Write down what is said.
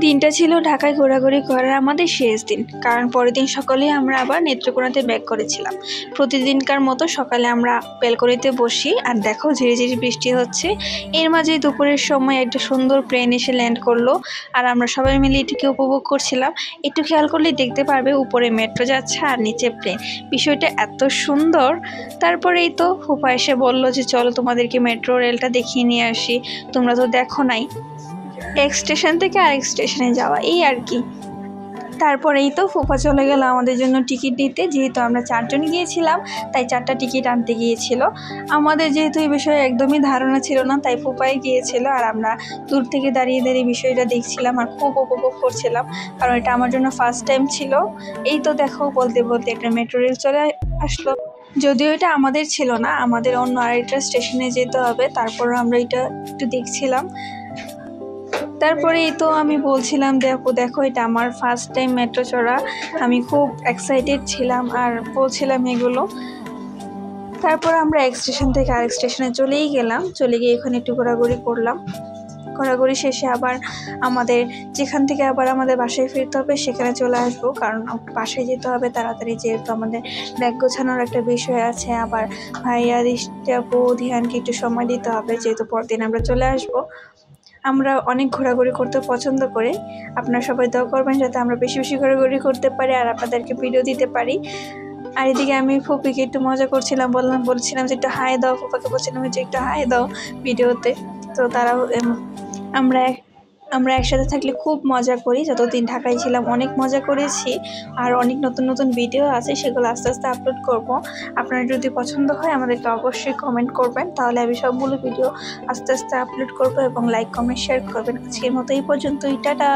দিনটা ছিল ঢাকায় ঘোরাঘুরি করার আমাদের শেষ দিন, কারণ পরের দিন সকালে আমরা আবার নেত্রকোনাতে ব্যাক করেছিলাম। প্রতিদিনকার মতো সকালে আমরা ব্যালকনিতে বসি আর দেখো ঝিরিঝিরি বৃষ্টি হচ্ছে। এর মাঝে দুপুরের সময় একটা সুন্দর প্লেন এসে ল্যান্ড করলো আর আমরা সবাই মিলে এটিকে উপভোগ করছিলাম। একটু খেয়াল করলে দেখতে পারবে উপরে মেট্রো যাচ্ছে আর নিচে প্লেন। বিষয়টা এত সুন্দর। তারপরেই তো ফুপা এসে বললো যে চলো তোমাদেরকে মেট্রো রেলটা দেখিয়ে নিয়ে আসি, তোমরা তো দেখো নাই। এক স্টেশন থেকে আরেক স্টেশনে যাওয়া, এই আর কি। তারপরেই তো ফুফা চলে গেল আমাদের জন্য টিকিট নিতে। যেহেতু আমরা 4 জন গিয়েছিলাম তাই 4টা টিকিট আনতে গিয়েছিল। আমাদের যেহেতু এই বিষয়ে একদমই ধারণা ছিল না তাই ফুফাই গিয়েছিল আর আমরা দূর থেকে দাঁড়িয়ে দাঁড়িয়ে বিষয়টা দেখছিলাম আর খুব উপভোগ করছিলাম, কারণ এটা আমার জন্য ফার্স্ট টাইম ছিল। এই তো দেখো বলতে বলতে একটা মেট্রো রেল চলে আসলো। যদিও এটা আমাদের ছিল না, আমাদের অন্য আরেকটা স্টেশনে যেতে হবে, তারপর আমরা এটা একটু দেখছিলাম। তারপরে এই তো আমি বলছিলাম দেখো দেখো এটা আমার ফার্স্ট টাইম মেট্রো চড়া, আমি খুব এক্সাইটেড ছিলাম আর বলছিলাম এগুলো। তারপর আমরা এক স্টেশন থেকে আরেক স্টেশনে চলেই গেলাম, চলে গিয়ে এখানে একটু ঘোরাঘুরি করলাম। ঘোরাঘুরি শেষে আবার আমাদের যেখান থেকে আবার আমাদের বাসায় ফিরতে হবে সেখানে চলে আসবো, কারণ বাসায় যেতে হবে তাড়াতাড়ি, যেহেতু আমাদের ব্যাগ গোছানোর একটা বিষয় আছে। আবার ভাইয়া দৃষ্টাপু ধ্যানকে একটু সময় দিতে হবে, যেহেতু পরদিন আমরা চলে আসবো। আমরা অনেক ঘোরাঘুরি করতে পছন্দ করি, আপনারা সবাই দোয়া করবেন যাতে আমরা বেশি বেশি ঘোরাঘুরি করতে পারি আর আপনাদেরকে ভিডিও দিতে পারি। আর এদিকে আমি ফুপিকে একটু মজা করছিলাম, বলছিলাম যে একটু হাই দাও, ফুপাকে বলছিলাম যে একটু হাই দাও ভিডিওতে। তো তারাও আমরা একসাথে থাকলে খুব মজা করি। যতদিন ঢাকায় ছিলাম অনেক মজা করেছি আর অনেক নতুন নতুন ভিডিও আছে, সেগুলো আস্তে আস্তে আপলোড করব। আপনার যদি পছন্দ হয় আমাদেরকে অবশ্যই কমেন্ট করবেন, তাহলে আমি সবগুলো ভিডিও আস্তে আস্তে আপলোড করব এবং লাইক কমেন্ট শেয়ার করবেন। আজকের মতো এই পর্যন্তই, টাটা।